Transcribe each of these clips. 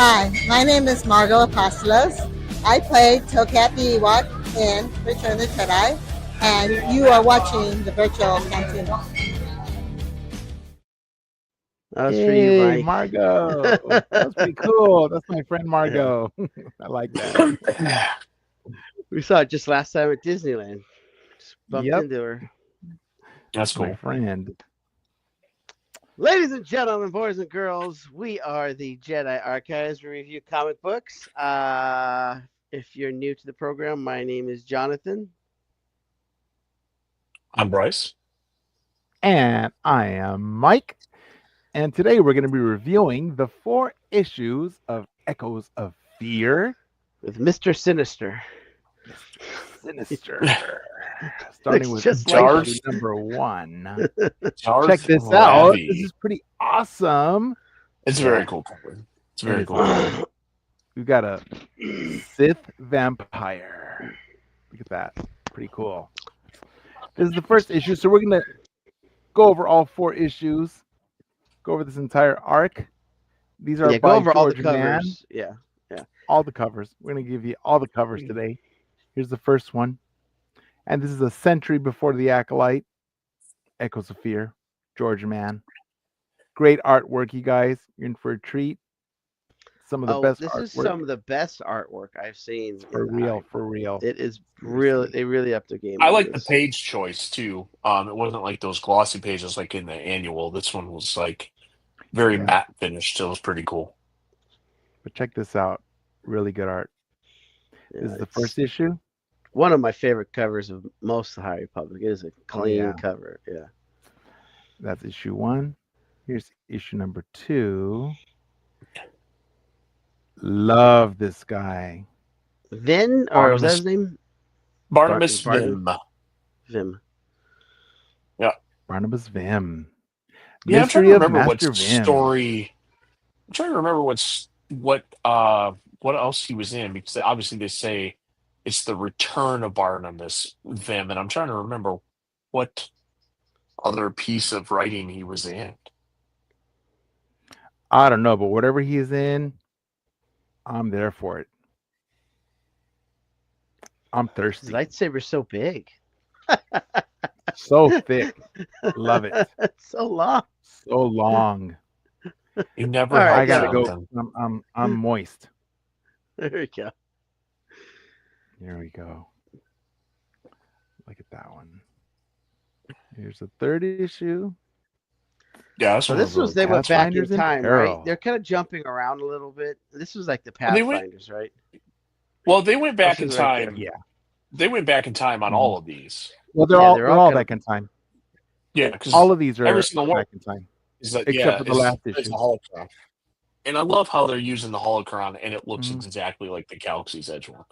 Hi, my name is Margot Apostolos. I played Tokat the Ewok in Return of the Jedi, and you are watching the virtual canteen. That was for you, Hey, Mike. Margot. That's pretty cool. That's my friend Margot. I like that. We saw it just last time at Disneyland. Just bumped Yep. into her. That's My cool. friend. Ladies and gentlemen, boys and girls, we are the Jedi Archives. We review comic books. If you're new to the program, my name is Jonathan. I'm Bryce. And I am Mike. And today we're going to be reviewing the 4 issues of Echoes of Fear With Mr. Sinister. Sinister. Starting with just like issue number 1. Darth Check this out. Ravi. This is pretty awesome. It's a very cool cover. It's very It cool. is. We've got a Sith vampire. Look at that. Pretty cool. This is the first issue, so we're going to go over all 4 issues. Go over this entire arc. These are go by over all the George Mann. covers. Yeah. All the covers. We're going to give you all the covers today. Here's the first one. And this is a century before the Acolyte. Echoes of Fear. George Mann. Great artwork, you guys. You're in for a treat. Some of the best this artwork. is some of the best artwork I've seen. For real. It is really, they really upped the game. I like the page choice too. It wasn't like those glossy pages like in the annual. This one was like very matte finish, so it was pretty cool. But check this out. Really good art. This is the first issue. One of my favorite covers of most of the High Republic. It is a clean cover. Yeah. That's issue 1. Here's issue number 2. Love this guy. Vin, or was that his name? Barnabas Vim. Vim. Yeah. Barnabas Vim. Yeah, Mystery I'm trying to remember of what Master Vim. story. I'm trying to remember what else he was in, because obviously they say it's the return of Barnabas Vim, and I'm trying to remember what other piece of writing he was in. I don't know, but whatever he is in, I'm there for it. I'm thirsty. His lightsaber's so big. So thick. Love it. So long. So long. You never. All right, I gotta something. go. I'm moist. There we go. There we go. Look at that one. Here's the 3rd issue. Yeah, So this was, they went back in Pathfinders in time, Peril. right? They're kind of jumping around a little bit. This was like the Pathfinders, right? Well, they went back in This is right time. Yeah. They went back in time on all of these. Well, they're all all back in time. Yeah, because All of these are every single one back in time. except for the last it's issue. the holocron. And I love how they're using the holocron, and it looks exactly like the Galaxy's Edge one.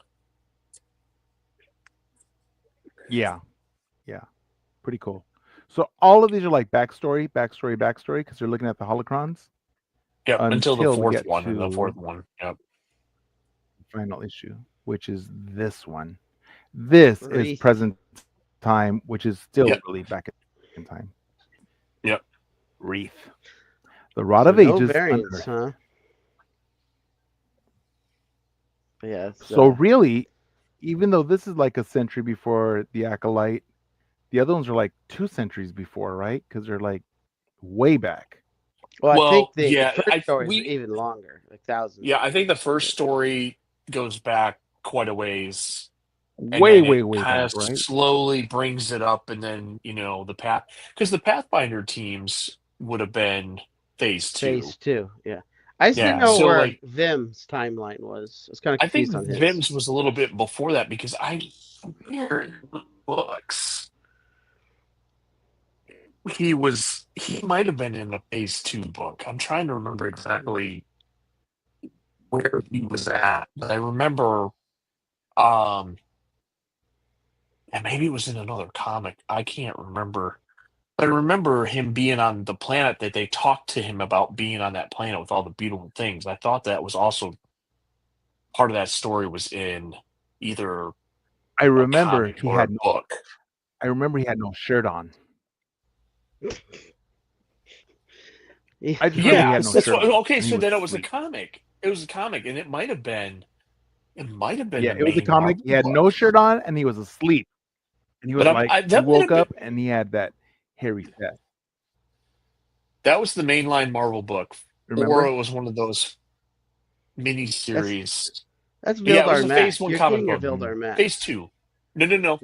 Yeah. Pretty cool. So all of these are like backstory, because they're looking at the holocrons. Yeah, until the we 4th get one and the to 4th one. Yep. Final issue, which is this one. This Wreath. is present time, which is still Yep. really back in time. Yep. Wreath. The Rod So of no Ages. variants, unearthed. huh? Yeah. It's, So really, even though this is like a century before the Acolyte, the other ones are like 2 centuries before, right? Because they're like way back. well, I think the yeah, first stories are even longer, like thousands. Yeah, I think the first story goes back quite a ways. And Way then back, right? Slowly brings it up, and then because the Pathfinder teams would have been phase 2. Phase 2, yeah. I just didn't know where Vim's timeline was. I was kind of I think confused on his. Vim's was a little bit before that, because I hear in the books he might have been in the phase 2 book. I'm trying to remember exactly where he was at, but I remember and maybe it was in another comic. I can't remember. But I remember him being on the planet, that they talked to him about being on that planet with all the beautiful things. I thought that was also part of that story was in either I remember he had book. I remember he had no shirt on. I just remember he had no shirt on. Okay, so then it was a comic. a comic, and it might have been Yeah, the it was a main comic. Marvel He had book. no shirt on and he was asleep. And he was But like, he that might woke have been up and he had that hairy chest. that was the mainline Marvel book, or Remember? it was one of those mini That's series. that's Yeah, it was Vildar a Phase Mac. One You're comic getting your book. Vildar Mac. Phase Two. No.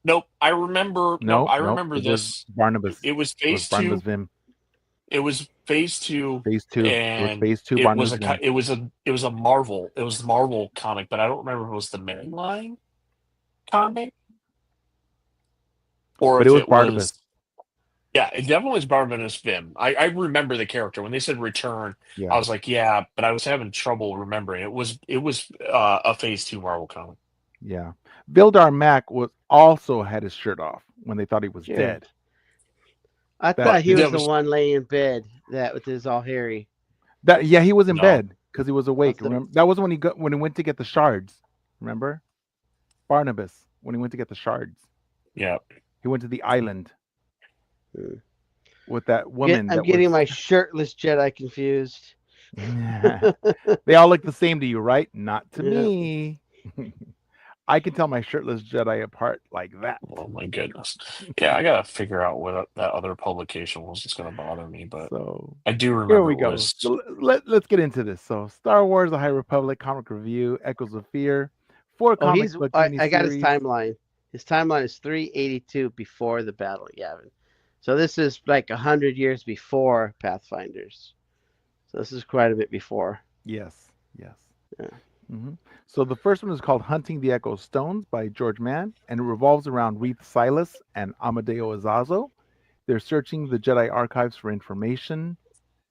Nope. I remember. Nope. No, I no, remember it was this. Barnabas. It was It was Phase Barnabas Two. Vim. It was Phase Two, Phase two. It was and phase two, it was Barnabas Vim. it was a Marvel. It was the Marvel comic, but I don't remember if it was the mainline comic or But it if was it Barnabas. was. Yeah, it definitely was Barnabas Vim. I remember the character when they said return. I Yeah. was like, yeah, but I was having trouble remembering. It was a Phase Two Marvel comic. Yeah. Vildar Mac was also had his shirt off when they thought he was Sure. dead. I That- thought he was that the was- one laying in bed that with his all hairy. Yeah, he was in No. bed because he was awake. the- Remember? That was when he went to get the shards. Remember? Barnabas, when he went to get the shards. Yeah. He went to the island Hmm. with that woman. I'm that getting was... my shirtless Jedi confused. They all look the same to you, right? Not to Yeah. me. I can tell my shirtless Jedi apart like that. Oh my goodness. Yeah, I gotta figure out what that other publication was that's gonna bother me, but So I do here remember we it go. was. So let's get into this. So Star Wars: The High Republic comic review, Echoes of Fear, 4 Oh, comic book I got his miniseries. timeline. His timeline is 382 before the Battle of Yavin. So this is like 100 years before Pathfinders. So this is quite a bit before. Yes, yes. Yeah. Mhm. So the first one is called Hunting the Echo Stones by George Mann, and it revolves around Reith Silas and Amadeo Azazo. They're searching the Jedi archives for information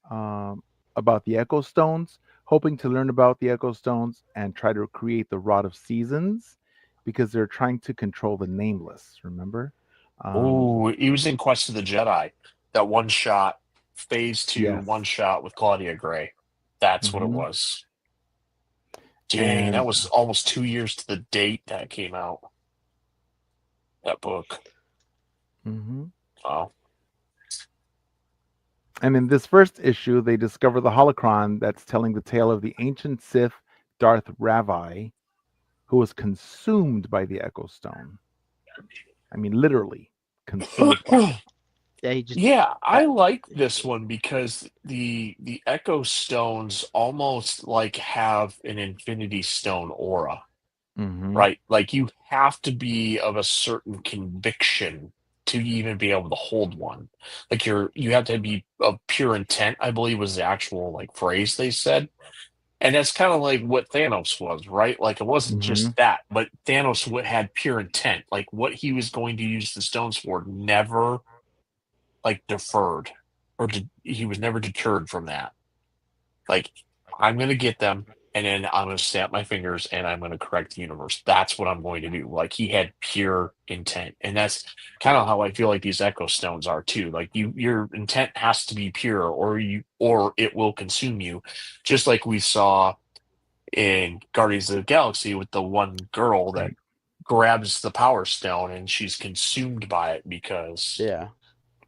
about the Echo Stones, hoping to learn about the Echo Stones and try to create the Rod of Seasons because they're trying to control the Nameless. Remember? Oh, he was in Quest of the Jedi. That one shot, Phase Two, Yes. one shot with Claudia Gray. That's what it Mhm. was. Dang, And that was almost 2 years to the date that came out. That book. mhm. Wow. And in this first issue, they discover the holocron that's telling the tale of the ancient Sith Darth Ravi, who was consumed by the Echo Stone. I mean, literally consumed by it. Yeah, he just Yeah, I like this one because the Echo Stones almost like have an Infinity Stone aura, Mhm. right? Like you have to be of a certain conviction to even be able to hold one. Like you have to be of pure intent, I believe was the actual like phrase they said. And that's kind of like what Thanos was, right? Like it wasn't Mhm. just that, but Thanos had pure intent. Like what he was going to use the stones for never like deferred he was never deterred from that. Like I'm going to get them and then I'm going to snap my fingers and I'm going to correct the universe. That's what I'm going to do. Like he had pure intent. And that's kind of how I feel like these Echo Stones are too. Like your intent has to be pure or it will consume you. Just like we saw in Guardians of the Galaxy with the one girl that Right. grabs the Power Stone and she's consumed by it because yeah.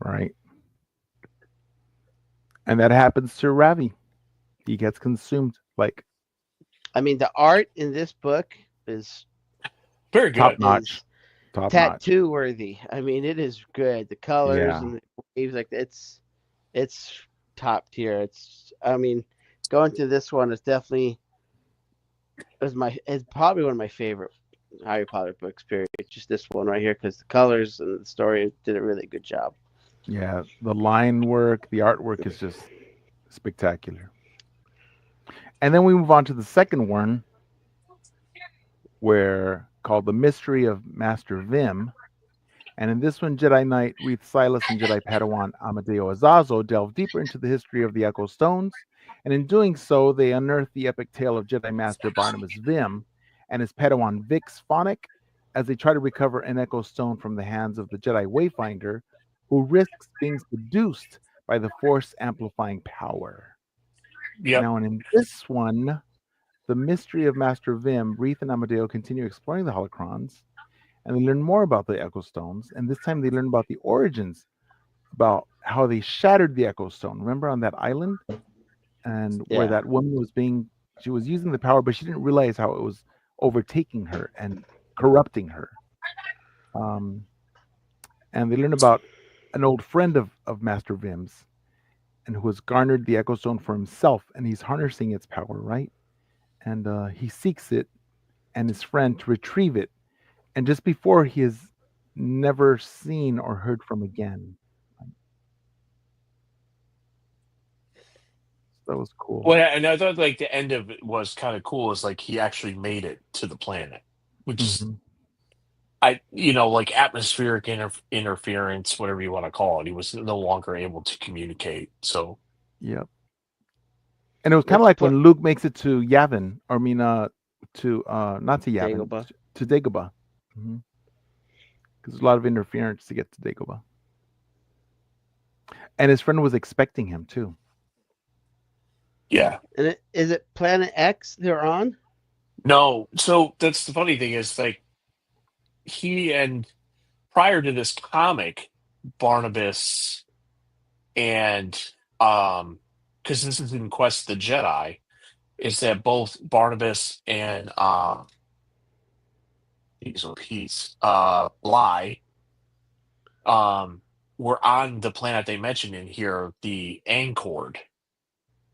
Right. And that happens to Ravi. He gets consumed. Like I mean, the art in this book is very good. top notch. Top notch. tattoo worthy. I mean, it is good. The colors Yeah. and the waves, like it's top tier. I mean, going to this one is definitely it's probably one of my favorite Harry Potter books. Period. Just this one right here because the colors and the story did a really good job. Yeah. The line work, the artwork is just spectacular. And then we move on to the second one, where called The Mystery of Master Vim. And in this one, Jedi Knight Reith Silas and Jedi Padawan Amadeo Azazo delve deeper into the history of the Echo Stones. And in doing so, they unearth the epic tale of Jedi Master Barnabas Vim and his Padawan Vix Phonic as they try to recover an Echo Stone from the hands of the Jedi Wayfinder, who risks being seduced by the Force amplifying power. Yep. Now, and in this one, The Mystery of Master Vim, Reith and Amadeo continue exploring the holocrons, and they learn more about the Echo Stones. And this time they learn about the origins, about how they shattered the Echo Stone. Remember on that island? And where Yeah. that woman was being She was using the power, but she didn't realize how it was overtaking her and corrupting her. Um, and they learn about an old friend of Master Vim's, and who has garnered the Echo Stone for himself, and he's harnessing its power, right? And he seeks it and his friend to retrieve it, and just before he is never seen or heard from again. That was cool. Well, and I thought like the end of it was kind of cool. Is like he actually made it to the planet, which is Hmm. like atmospheric interference, whatever you want to call it. He was no longer able to communicate. So Yep. And it was kind of Let's like put when Luke makes it to Yavin, or I mean, to not to Yavin, Dagobah. to Dagobah, because there's a lot of interference to get to Dagobah. And his friend was expecting him too. yeah, And is it Planet X they're on? no. So that's the funny thing is like he and prior to this comic, Barnabas and because this is in Quest of the Jedi, is that both Barnabas and peace Lie were on the planet they mentioned in here, the Ancord.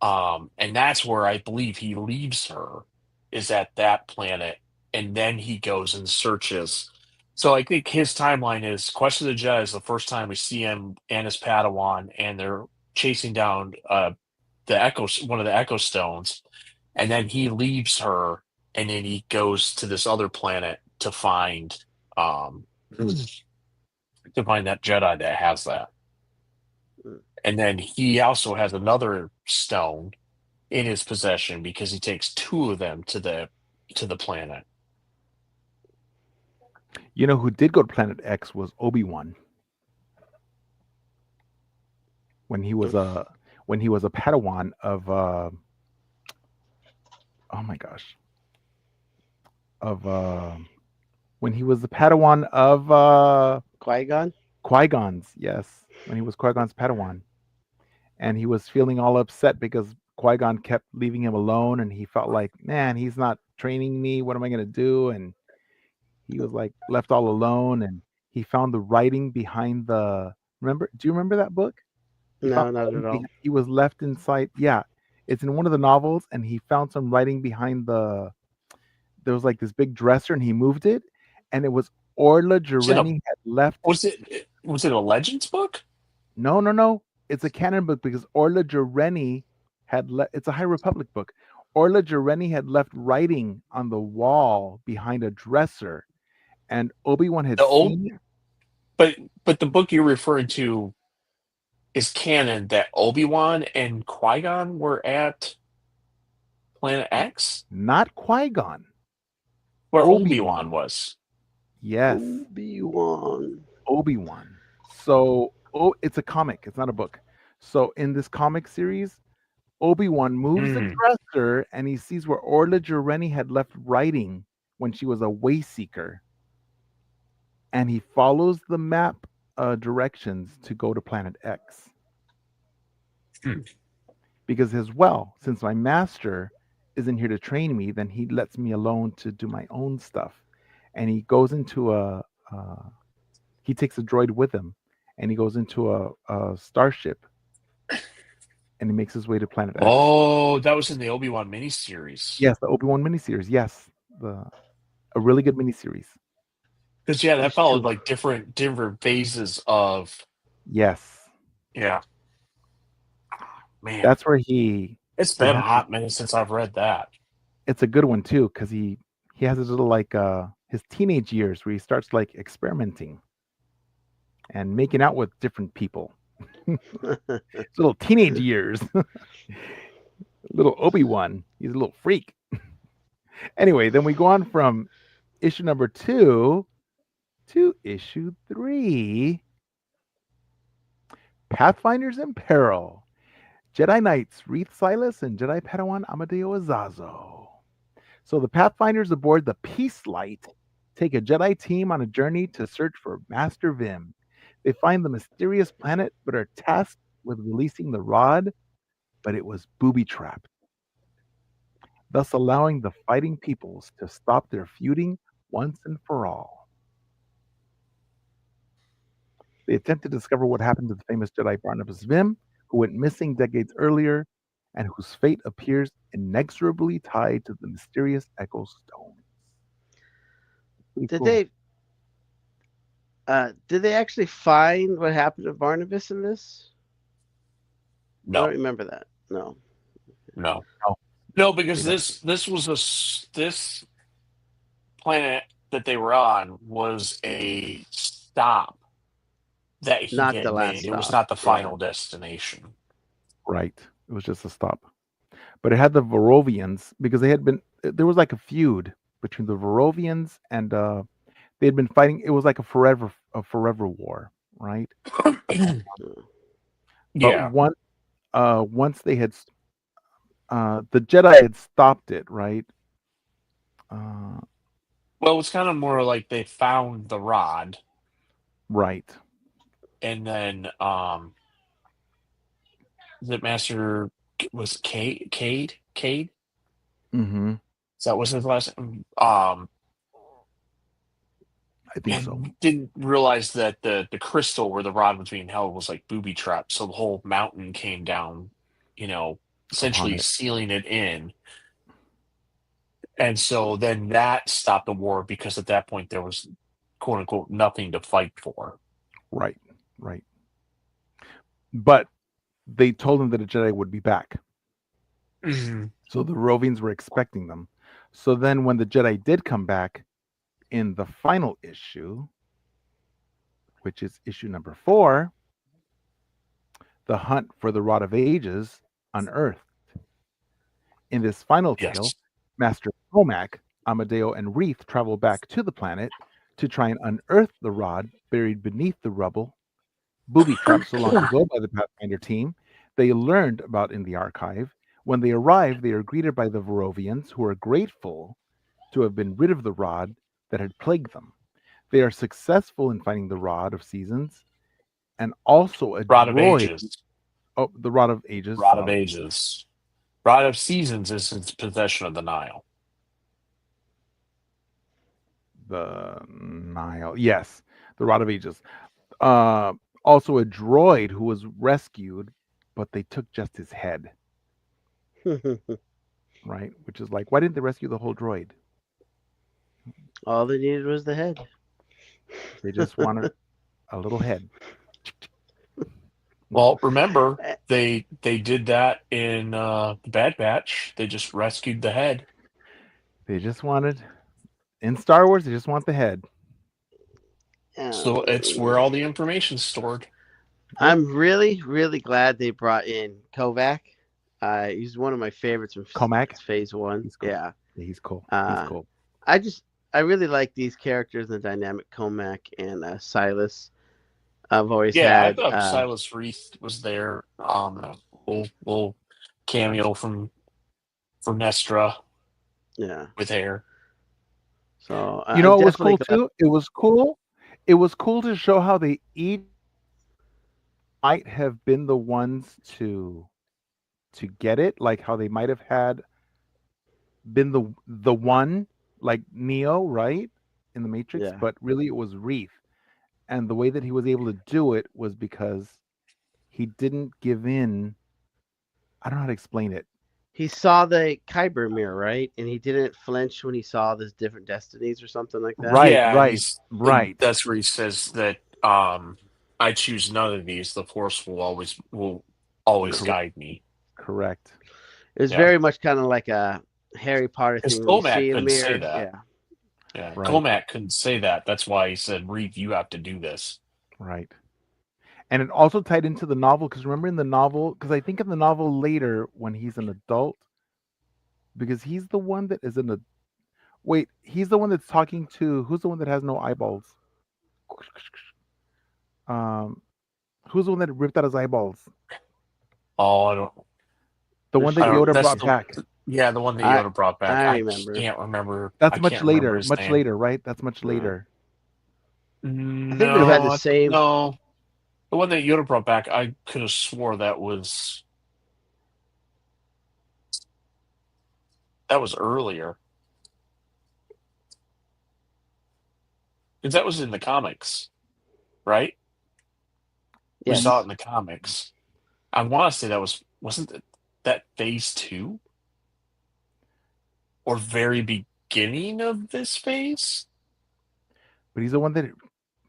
And that's where I believe he leaves her, is at that planet, and then he goes and searches. So I think his timeline is Quest of the Jedi is the first time we see him and his Padawan, and they're chasing down one of the Echo Stones, and then he leaves her, and then he goes to this other planet to find that Jedi that has that. And then he also has another stone in his possession because he takes two of them to the planet. You know who did go to Planet X was Obi-Wan when he was a Padawan of oh my gosh, of when he was the Padawan of Qui-Gon? Qui-Gon's, yes, when he was Qui-Gon's Padawan, and he was feeling all upset because Qui-Gon kept leaving him alone, and he felt like, man, he's not training me. What am I gonna do? And he was like left all alone, and he found the writing behind the. Remember? Do you remember that book? He found No, not at all. he was left inside. Yeah, it's in one of the novels, and he found some writing behind the. There was like this big dresser, and he moved it, and it was Orla Jareni had left. Was it a Legends book? No, no, no. It's a canon book because Orla Jareni had it's a High Republic book. Orla Jareni had left writing on the wall behind a dresser, and Obi-Wan had The old, seen it. but the book you're referring to is canon that Obi-Wan and Qui-Gon were at Planet X, Not Qui-Gon. where Obi-Wan. Obi-Wan was. Yes, Obi-Wan. Obi-Wan. So, it's a comic. It's not a book. So, in this comic series, Obi-Wan moves the dresser, and he sees where Orla Jareni had left writing when she was a Wayseeker, and he follows the map directions to go to Planet X. Because as well, since my master isn't here to train me, then he lets me alone to do my own stuff. And he goes into he takes a droid with him, and he goes into a starship, and he makes his way to Planet X. Oh, that was in the Obi-Wan miniseries. Yes, the Obi-Wan miniseries. Yes, a really good miniseries. Because that followed like different phases of. Yes. Yeah. Man, That's where he. it's been a hot minute since I've read that. It's a good one too, because he has his little like his teenage years where he starts like experimenting and making out with different people. His little teenage years. Little Obi-Wan. He's a little freak. Anyway, then we go on from issue number 2 to issue 3. Pathfinders in Peril. Jedi Knights Reith Silas and Jedi Padawan Amadeo Azazo. So the Pathfinders aboard the Peace Light take a Jedi team on a journey to search for Master Vim. They find the mysterious planet but are tasked with releasing the rod, but it was booby-trapped. thus allowing the fighting peoples to stop their feuding once and for all. They attempt to discover what happened to the famous Jedi Barnabas Vim, who went missing decades earlier, and whose fate appears inexorably tied to the mysterious Echo Stones. Pretty Did cool. they actually find what happened to Barnabas in this? I No, don't remember that. No. no, No. no, because They don't. this was this planet that they were on was a stop that he Not the had last made. It was stop. not the Yeah. final destination. Right. It was just a stop. But it had the Varovians because there was like a feud between the Varovians and they had been fighting. It was like a forever war, right? But Yeah. once they had the Jedi had stopped it, right? Well, it's kind of more like they found the rod, Right. and then the master was Cade. Mm-hmm. So that was his last. I think so. And didn't realize that the crystal where the rod was being held was like booby trapped, so the whole mountain came down, Upon essentially it. sealing it in. And so then that stopped the war because at that point there was quote unquote nothing to fight for. Right. Right. But they told him that a Jedi would be back. So the Varovians were expecting them. So then when the Jedi did come back in the final issue, which is issue number 4, the hunt for the Rod of Ages unearthed. In this final tale, Yes. Master Comac, Amadeo, and Wreath travel back to the planet to try and unearth the rod buried beneath the rubble, booby-trapped so long ago by the Pathfinder team they learned about in the archive. When they arrive, they are greeted by the Varovians, who are grateful to have been rid of the rod that had plagued them. They are successful in finding the Rod of Seasons and also a Rod of droid. Ages. Oh, the Rod of Ages. Rod of Ages. Rod of Seasons is in possession of the Nile. The Nile. Yes, the Rod of Ages. Also a droid who was rescued, but they took just his head. Right? Which is like, why didn't they rescue the whole droid? All they needed was the head. They just wanted a little head. Well, remember they did that in the Bad Batch. They just rescued the head. They just wanted in Star Wars. They just want the head. So it's where all the information's stored. I'm really, really glad they brought in Kovac. He's one of my favorites from Comac? Phase 1. He's cool. Yeah. He's cool. Uh, He's cool. I really like these characters, the dynamic Comac and Silas. I've always Yeah, had. I thought Silas Wreath was there. A little cameo from Nestra. Yeah. With hair. So You know, it was cool too. It was cool. It was cool to show how they each might have been the ones to get it, like how they might have had been the one, like Neo, right, in the Matrix, Yeah. but really it was Wreath, and the way that he was able to do it was because he didn't give in. I don't know how to explain it. He saw the Kyber mirror, right? And he didn't flinch when he saw those different destinies or something like that. Right, Yeah, right. That's where he says that I choose none of these. The Force will always guide me. Correct. It was very much kind of like a Harry Potter thing. Comac couldn't say that. Yeah. Yeah, Right. Comac couldn't say that. That's why he said, "Reeve, you have to do this." Right. And it also tied into the novel, because remember in the novel, because I think in the novel later when he's an adult, because he's the one that is he's the one that's talking to, who's the one that has no eyeballs? Who's the one that ripped out his eyeballs? Oh, I don't. The one that Yoda brought back. Yeah, the one that Yoda brought back. I remember. Can't remember. That's much later. Much later, right? That's much later. I think we had the same. No, the one that Yoda brought back, I could have swore that was. That was earlier. Because that was in the comics, right? We Yes. saw it in the comics. I want to say wasn't that phase 2? Or very beginning of this phase? But he's the one that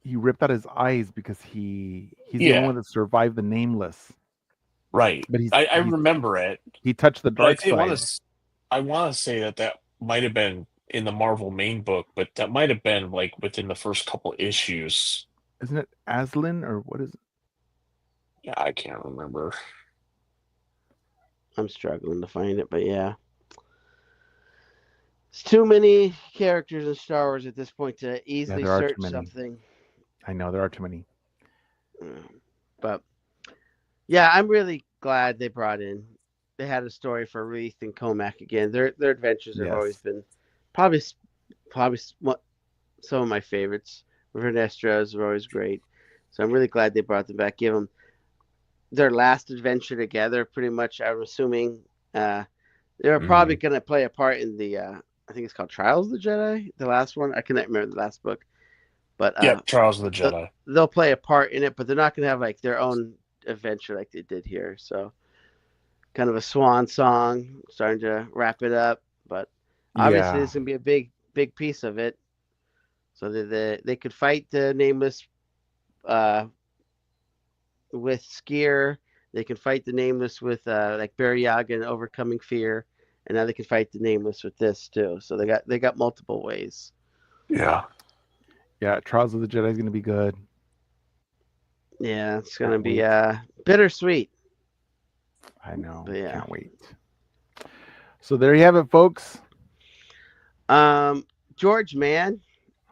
he ripped out his eyes because he's the only one that survived the Nameless. Right. But I remember it. He touched the dark side. I want to say that might have been in the Marvel main book, but that might have been like within the first couple issues. Isn't it Aslan or what is it? Yeah, I can't remember. I'm struggling to find it, but yeah. It's too many characters in Star Wars at this point to easily search something. I know there are too many. But yeah, I'm really glad they had a story for Wreath and Comac again. Their adventures have always been probably some of my favorites. Vernestra are always great. So I'm really glad they brought them back. Give them their last adventure together, pretty much. I'm assuming they're probably going to play a part in the, I think it's called Trials of the Jedi, the last one. I cannot remember the last book. But yeah, Trials of the Jedi. They'll play a part in it, but they're not going to have like their own adventure like they did here. So kind of a swan song, starting to wrap it up. But obviously, it's going to be a big piece of it. So that they could fight the Nameless with Skier. They can fight the Nameless with like Barry Yaga and overcoming fear, and now they can fight the Nameless with this too. So they got multiple ways. Yeah. Yeah, Trials of the Jedi is going to be good. Yeah, it's going to be bittersweet. I know. Yeah. Can't wait. So there you have it, folks. George Mann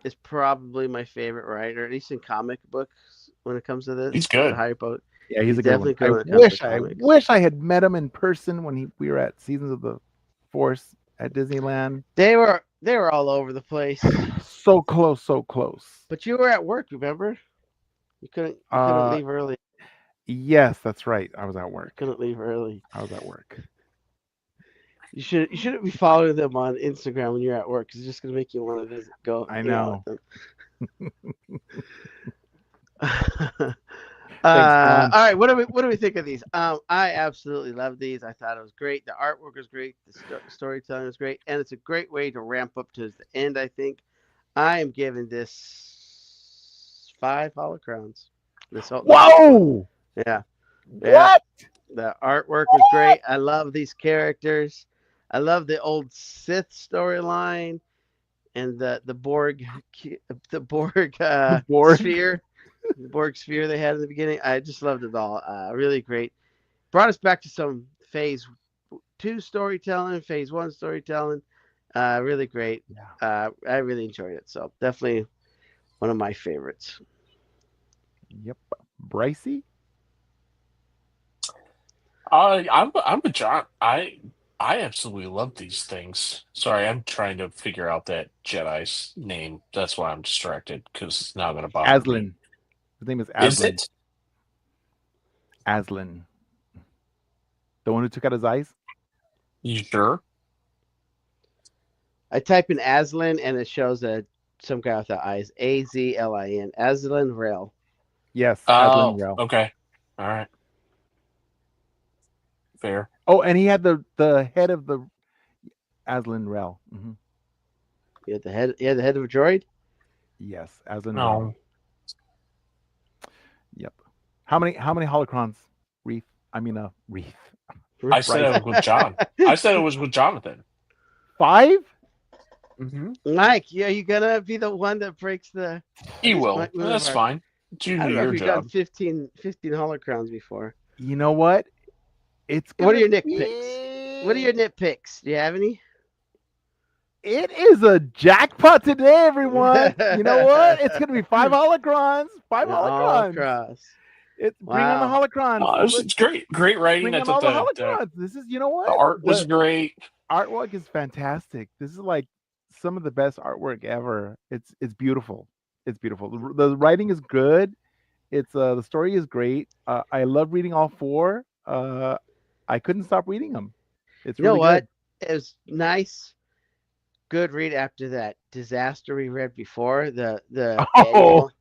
is probably my favorite writer, at least in comic books when it comes to this. He's good. Yeah, he's a good one. I wish I had met him in person when we were at Seasons of the Force at Disneyland. They were all over the place. So close. But you were at work, remember? You couldn't leave early. Yes, that's right. I was at work. Couldn't leave early. I was at work. You shouldn't be following them on Instagram when you're at work because it's just gonna make you want to go. I know. All right, what do we think of these? I absolutely love these. I thought it was great. The artwork was great. The storytelling was great, and it's a great way to ramp up to the end. I think I am giving this 5 holocrons. Whoa! Yeah. What? The artwork was great. I love these characters. I love the old Sith storyline and the Borg sphere. The Borg sphere they had in the beginning. I just loved it all. Really great. Brought us back to some phase 2 storytelling, phase 1 storytelling. Really great. Yeah. I really enjoyed it. So definitely one of my favorites. Yep. Brycey? I'm with John. I absolutely love these things. Sorry, I'm trying to figure out that Jedi's name. That's why I'm distracted because it's not going to bother Aslan. me. His name is Aslan. Is it? Aslan. The one who took out his eyes? You sure? I type in Aslan and it shows some guy without eyes. Azlin. Aslan Rail. Yes. Aslan Rail. Okay. All right. Fair. Oh, and he had the head of the Aslan Rail. Mm-hmm. He had the head of a droid? Yes, Aslan No. Rail. Yep. How many holocrons? Wreath. I said it was with John. I said it was with Jonathan. 5? Mm-hmm. Mike, are you gonna be the one that breaks the? He will. That's fine. It's usually your you've job. done 15 holocrons before. You know what? What are your nitpicks? What are your nitpicks? Do you have any? It is a jackpot today, everyone. You know what? It's gonna be 5 holocrons. 5 holocrons. Bring on the holocrons. It's great. Great writing. Bring on all the holocrons. This is, you know what? The art was great. Artwork is fantastic. This is like some of the best artwork ever. It's beautiful. It's beautiful. The writing is good. It's the story is great. I love reading all 4. I couldn't stop reading them. It's really what? good. it was nice, good read after that disaster we read before the Oh, annual.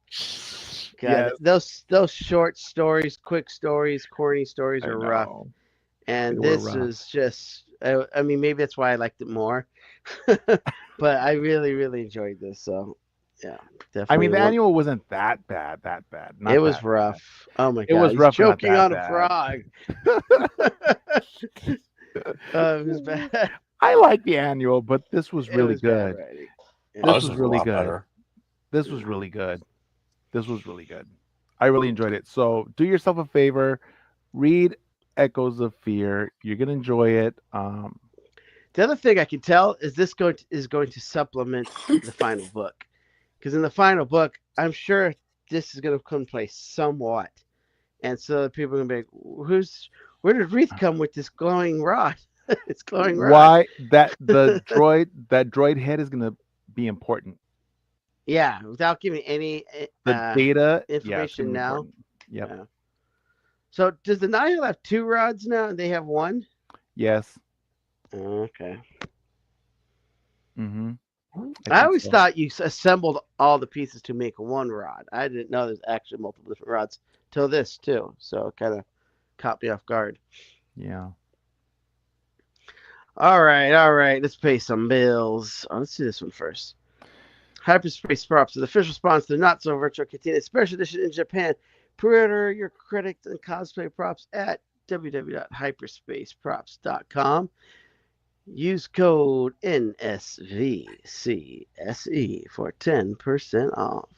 God, yes, those short stories, quick stories, corny stories I are rough. know. They And were this rough. is just, I mean, maybe that's why I liked it more. But I really, really enjoyed this. So, yeah, I mean, definitely the one. annual wasn't that bad. That bad. It Not was that bad. rough. Oh my It God, was he's rough, but not choking that on a bad. frog. It was bad. I like the annual, but this was It really was bad good. writing. Oh, This this was is a really lot good. better. This was really good. This was really good. I really enjoyed it. So do yourself a favor, read Echoes of Fear. You're gonna enjoy it. The other thing I can tell is this is going to supplement the final book, because in the final book, I'm sure this is going to come play somewhat, and so people are going to be like, where did Wreath come with this glowing rod? It's glowing rod. Why that droid head is gonna be important. Yeah, without giving any The data, yeah, it's gonna information be now. important. Yep. Yeah. So does the Nihil have 2 rods now, and they have 1? Yes. Okay. Mm-hmm. I think always so. thought you assembled all the pieces to make 1 rod. I didn't know there's actually multiple different rods till this too. So it kind of caught me off guard. Yeah. All right. Let's pay some bills. Oh, let's do this one first. Hyperspace Props is the official sponsor of the Not So Virtual Cantina Special Edition in Japan. Pre-order your critics and cosplay props at www.hyperspaceprops.com. Use code NSVCSE for 10% off.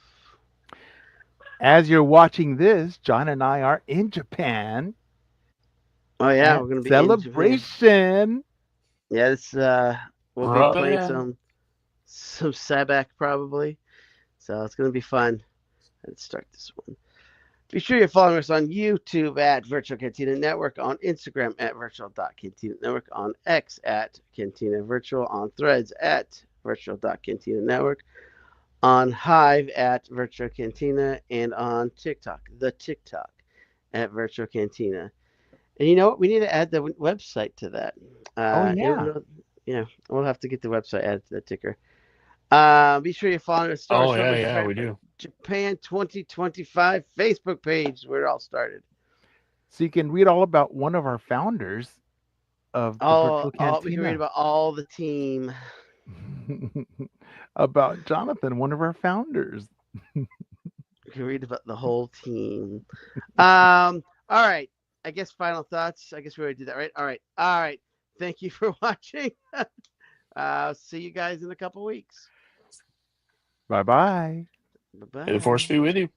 As you're watching this, John and I are in Japan. Oh yeah, at we're gonna be in Japan. celebration. Yeah, this we'll be playing some Sabak probably. So it's gonna be fun. Let's start this one. Be sure you're following us on YouTube at Virtual Cantina Network, on Instagram at Virtual.Cantina Network, on X at Cantina Virtual, on Threads at Virtual.Cantina Network, on Hive at Virtual Cantina, and on TikTok, the TikTok at Virtual Cantina. And you know what? We need to add the website to that. Yeah. We'll have to get the website added to the ticker. Be sure you follow us. Oh yeah, we do. Japan 2025 Facebook page where it all started. So you can read all about one of our founders of the Virtual Cantina. We can read about all the team. About Jonathan, one of our founders. We can read about the whole team. All right. I guess final thoughts. I guess we already did that, right? All right. Thank you for watching. See you guys in a couple weeks. Bye-bye. Bye-bye. May the force be with you.